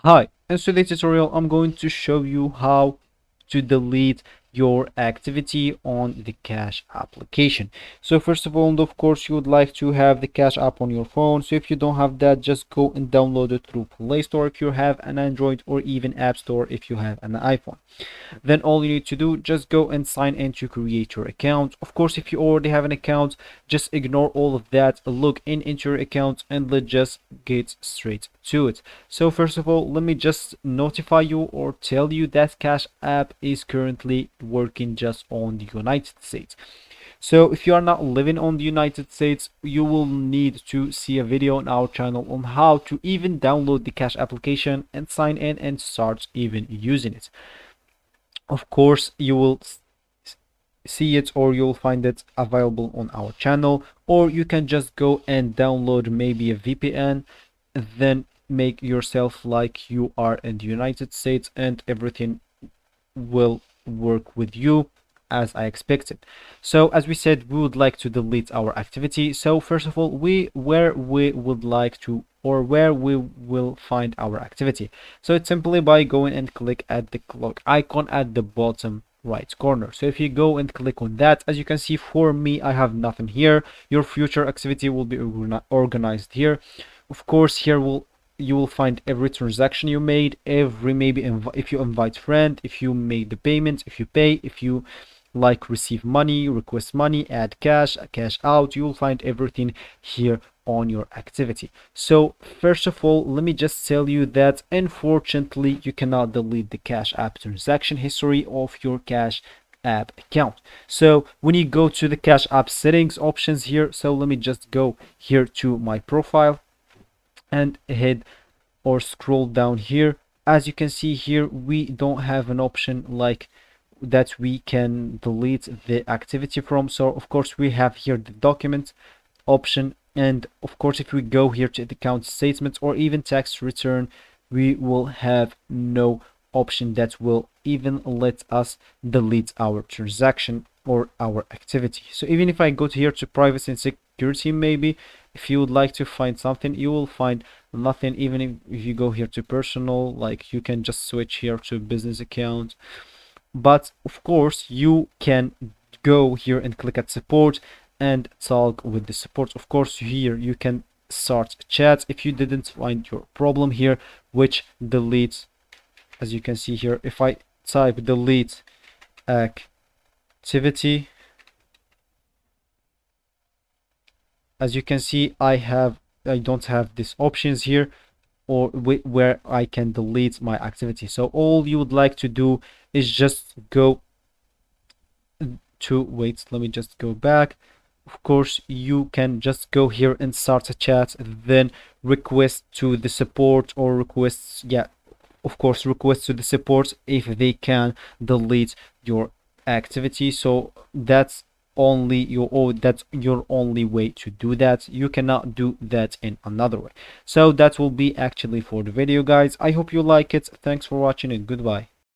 Hi, in today's tutorial I'm going to show you how to delete your activity on the Cash application. So first of all, of course, you would like to have the Cash app on your phone. So if you don't have that, just go and download it through Play Store if you have an Android, or even App Store if you have an iPhone. Then all you need to do, just go and sign in to create your account. Of course, if you already have an account, just ignore all of that, log in into your account, and let's just get straight to it. So first of all, let me just notify you or tell you that Cash app is currently working just on the United States. So if you are not living on the United States, you will need to see a video on our channel on how to even download the Cash application and sign in and start even using it. Of course, you will see it, or you'll find it available on our channel, or you can just go and download maybe a VPN, then make yourself like you are in the United States, and everything will work with you as I expected. So as we said, we would like to delete our activity. So first of all, where we would like to, or where we will find our activity. So it's simply by going and click at the clock icon at the bottom right corner. So if you go and click on that, as you can see, for me, I have nothing here. Your future activity will be organized here. Of course, here you will find every transaction you made, every maybe if you invite friend, if you made the payment, if you pay, if you like receive money, request money, add cash, cash out. You will find everything here on your activity. So first of all, let me just tell you that unfortunately you cannot delete the Cash app transaction history of your Cash app account. So when you go to the Cash app settings options here, so let me just go here to my profile and head or scroll down here. As you can see here, we don't have an option like that we can delete the activity from. So of course we have here the document option, and of course if we go here to the account statement or even tax return, we will have no option that will even let us delete our transaction or our activity. So even if I go to here to privacy and security, maybe if you would like to find something, you will find nothing. Even if you go here to personal, like you can just switch here to business account. But of course you can go here and click at support and talk with the support. Of course here you can start a chat if you didn't find your problem here, which deletes, as you can see here, if I type delete activity, as you can see, I don't have these options here, or where I can delete my activity. So all you would like to do is just go to, wait, let me just go back. Of course you can just go here and start a chat, then request to the support, or requests, yeah, of course request to the support if they can delete your activity. So that's your only way to do that. You cannot do that in another way. So that will be actually for the video, guys. I hope you like it. Thanks for watching and goodbye.